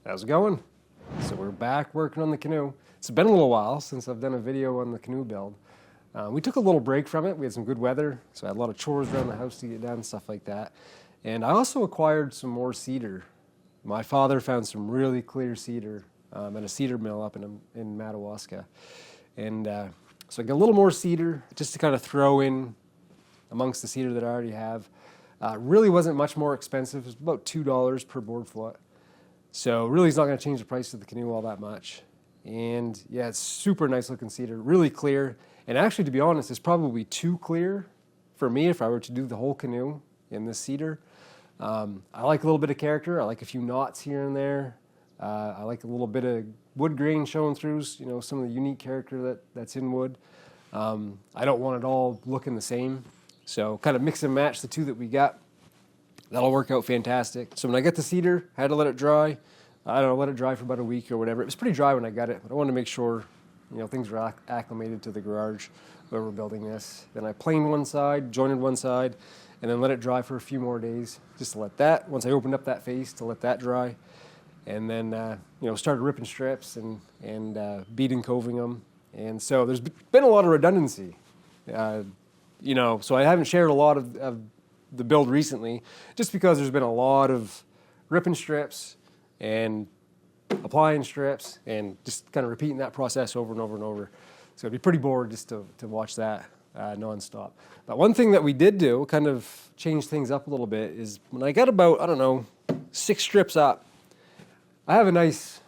How's it going? So we're back working on the Canoe. It's been a little while since I've done a video on the Canoe build. We took a little break from it. We had some good weather, so I had a lot of chores around the house to get done, stuff like that. And I also acquired some more cedar. My father found some really clear cedar at a cedar mill up in Madawaska. And so I got a little more cedar just to kind of throw in amongst the cedar that I already have. Really wasn't much more expensive. It was about $2 per board foot. So really it's not going to change the price of the Canoe all that much. And yeah, it's super nice looking cedar, really clear. And actually, to be honest, it's probably too clear for me if I were to do the whole Canoe in this cedar. I like a little bit of character. I like a few knots here and there. I like a little bit of wood grain showing through, you know, some of the unique character that's in wood. I don't want it all looking the same. So kind of mix and match the two that we got. That'll work out fantastic. So when I got the cedar, I had to let it dry. I don't know, let it dry for about a week or whatever. It was pretty dry when I got it, but I wanted to make sure, you know, things were acclimated to the garage where we're building this. Then I planed one side, jointed one side, and then let it dry for a few more days, just to let that, once I opened up that face, to let that dry. And then, you know, started ripping strips and beading coving them. And so there's been a lot of redundancy. You know, so I haven't shared a lot of the build recently, just because there's been a lot of ripping strips and applying strips and just kind of repeating that process over and over and over. So it'd be pretty bored just to watch that nonstop. But one thing that we did do, kind of change things up a little bit, is when I got about, I don't know, 6 strips up, I have a nice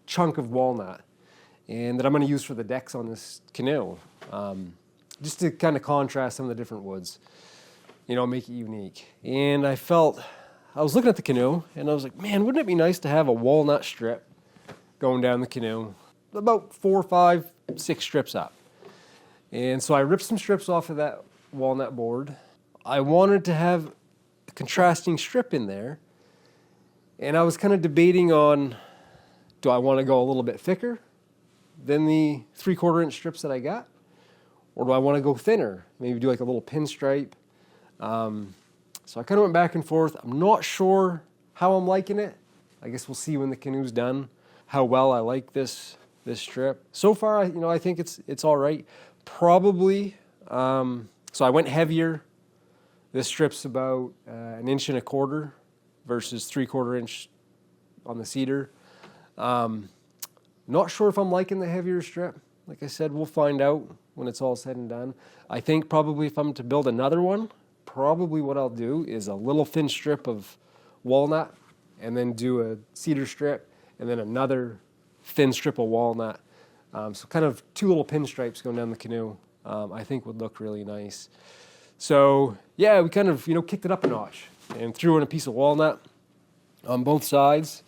chunk of walnut and that I'm going to use for the decks on this Canoe, just to kind of contrast some of the different woods. You know, make it unique. And I was looking at the Canoe and I was like, man, wouldn't it be nice to have a walnut strip going down the Canoe, about 4, 5, 6 strips up. And so I ripped some strips off of that walnut board. I wanted to have a contrasting strip in there. And I was kind of debating on, do I want to go a little bit thicker than the 3/4 inch strips that I got? Or do I want to go thinner? Maybe do like a little pinstripe. So I kind of went back and forth. I'm not sure how I'm liking it. I guess we'll see when the Canoe's done how well I like this strip. So far, you know, I think it's all right. Probably. So I went heavier. This strip's about 1.25 inches versus 3/4 inch on the cedar. Not sure if I'm liking the heavier strip. Like I said, we'll find out when it's all said and done. I think probably if I'm to build another one, probably what I'll do is a little thin strip of walnut and then do a cedar strip and then another thin strip of walnut. So kind of 2 little pinstripes going down the Canoe, I think would look really nice. So yeah, we kind of, you know, kicked it up a notch and threw in a piece of walnut on both sides.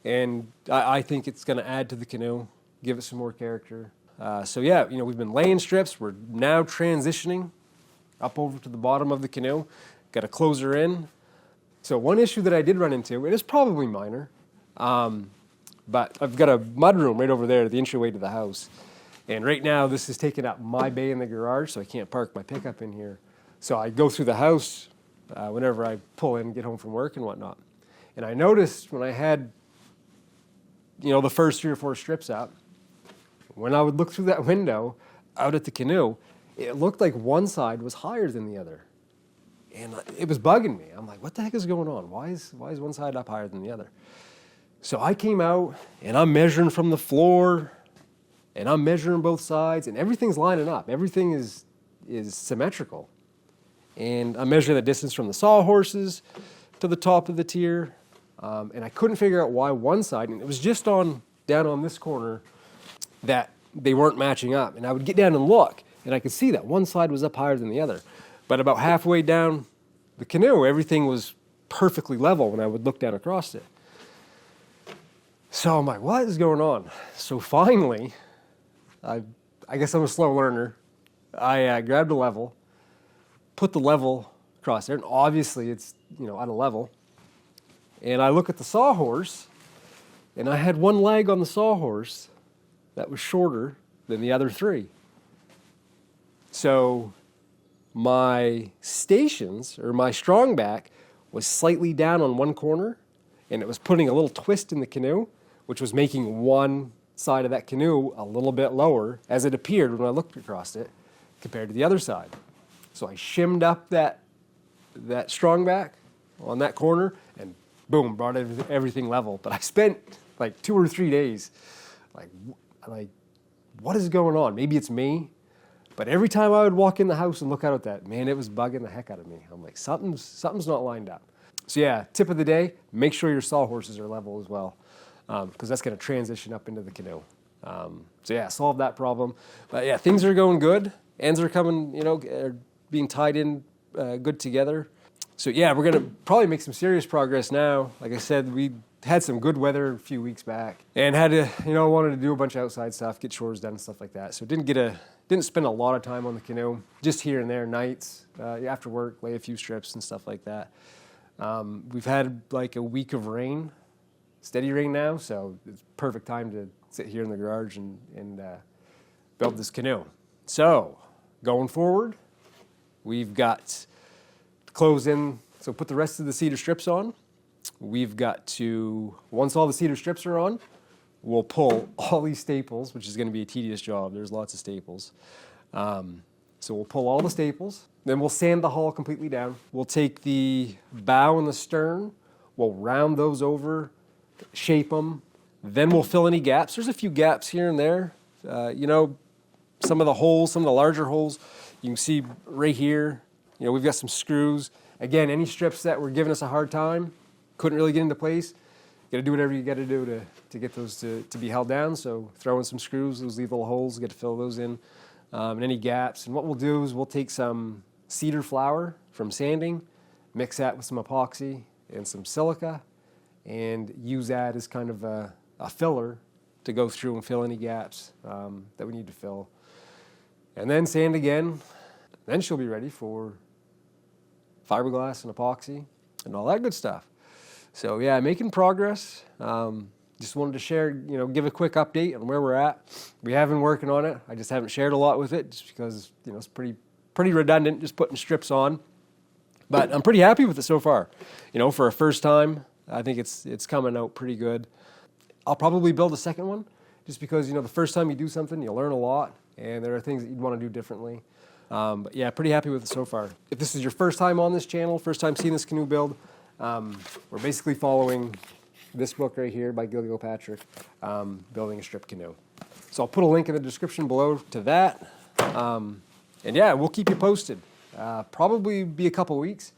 And I think it's going to add to the Canoe, give it some more character. So yeah, you know, we've been laying strips. We're now transitioning up over to the bottom of the Canoe. Got to close her in. So one issue that I did run into, it is probably minor, but I've got a mudroom right over there, the entryway to the house. And right now this is taking up my bay in the garage, so I can't park my pickup in here. So I go through the house whenever I pull in, get home from work and whatnot. And I noticed when I had, you know, the first 3 or 4 strips up, when I would look through that window out at the Canoe, it looked like one side was higher than the other. And it was bugging me. I'm like, what the heck is going on? Why is one side up higher than the other? So I came out and I'm measuring from the floor and I'm measuring both sides and everything's lining up. Everything is symmetrical. And I'm measuring the distance from the sawhorses to the top of the tier. And I couldn't figure out why one side, and it was just down on this corner, that they weren't matching up. And I would get down and look, and I could see that one side was up higher than the other. But about halfway down the Canoe, everything was perfectly level when I would look down across it. So I'm like, what is going on? So finally, I guess I'm a slow learner. I grabbed a level, put the level across there, and obviously it's, you know, out of level. And I look at the sawhorse, and I had one leg on the sawhorse that was shorter than the other 3. So my stations, or my strong back, was slightly down on one corner, and it was putting a little twist in the canoe, which was making one side of that canoe a little bit lower as it appeared when I looked across it compared to the other side. So I shimmed up that strong back on that corner and boom, brought everything level. But I spent like 2 or 3 days like what is going on? Maybe it's me. But every time I would walk in the house and look out at that, man, it was bugging the heck out of me. I'm like, something's not lined up. So yeah, tip of the day, make sure your sawhorses are level as well, because that's going to transition up into the canoe. So yeah, solve that problem. But yeah, things are going good. Ends are coming, are being tied in good together. So yeah, we're going to probably make some serious progress now. Like I said, we had some good weather a few weeks back and had to, wanted to do a bunch of outside stuff, get chores done and stuff like that. So didn't spend a lot of time on the canoe, just here and there, nights, after work, lay a few strips and stuff like that. We've had like a week of rain, steady rain now, so it's perfect time to sit here in the garage and build this canoe. So going forward, we've got to close in, so put the rest of the cedar strips on. We've got to, once all the cedar strips are on, we'll pull all these staples, which is going to be a tedious job. There's lots of staples. So we'll pull all the staples. Then we'll sand the hull completely down. We'll take the bow and the stern. We'll round those over, shape them. Then we'll fill any gaps. There's a few gaps here and there. Some of the holes, some of the larger holes, you can see right here. We've got some screws. Again, any strips that were giving us a hard time, couldn't really get into place. You got to do whatever you got to do to get those to be held down. So throw in some screws, those leave little holes, get to fill those in, and any gaps. And what we'll do is we'll take some cedar flour from sanding, mix that with some epoxy and some silica, and use that as kind of a filler to go through and fill any gaps that we need to fill. And then sand again. Then she'll be ready for fiberglass and epoxy and all that good stuff. So yeah, making progress. Just wanted to share, give a quick update on where we're at. We have been working on it. I just haven't shared a lot with it just because, it's pretty redundant just putting strips on. But I'm pretty happy with it so far. For a first time, I think it's coming out pretty good. I'll probably build a second one just because, the first time you do something, you learn a lot and there are things that you'd want to do differently. But yeah, pretty happy with it so far. If this is your first time on this channel, first time seeing this canoe build, we're basically following this book right here by Gilpatrick, Building a Strip Canoe. So I'll put a link in the description below to that. And yeah, we'll keep you posted. Probably be a couple weeks.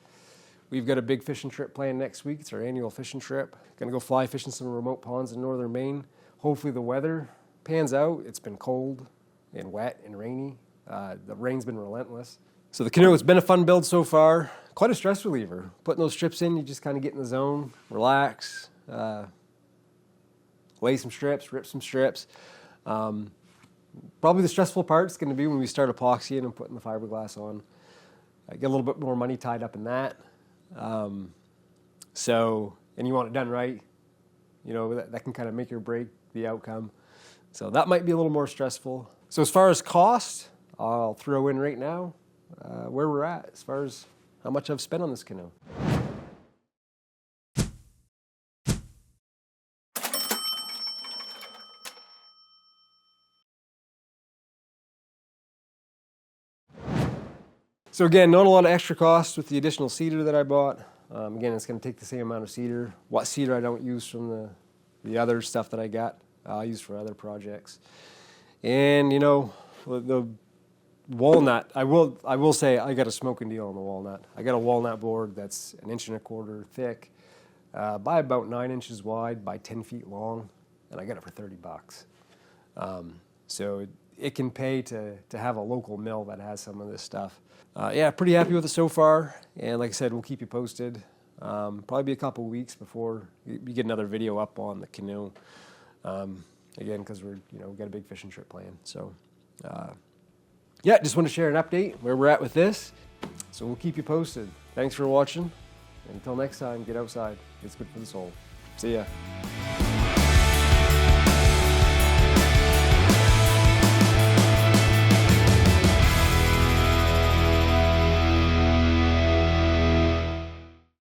We've got a big fishing trip planned next week. It's our annual fishing trip. Gonna go fly fishing some remote ponds in northern Maine. Hopefully the weather pans out. It's been cold and wet and rainy. The rain's been relentless. So the canoe, it's been a fun build so far. Quite a stress reliever. Putting those strips in, you just kind of get in the zone, relax, lay some strips, rip some strips. Probably the stressful part is going to be when we start epoxying and putting the fiberglass on. I get a little bit more money tied up in that. And you want it done right. That can kind of make or break the outcome. So that might be a little more stressful. So as far as cost, I'll throw in right now where we're at as far as how much I've spent on this canoe. So again, not a lot of extra costs with the additional cedar that I bought. Again, it's going to take the same amount of cedar. What cedar I don't use from the other stuff that I got, I'll use for other projects. And the walnut, I will say I got a smoking deal on the walnut. I got a walnut board that's 1.25 inches thick, by about 9 inches wide by 10 feet long, and I got it for $30. So it can pay to have a local mill that has some of this stuff. Yeah, pretty happy with it so far, and like I said, we'll keep you posted. Probably be a couple weeks before we get another video up on the canoe. Again, because we've got a big fishing trip planned. So, yeah, just want to share an update where we're at with this. So we'll keep you posted. Thanks for watching. Until next time, get outside. It's good for the soul. See ya.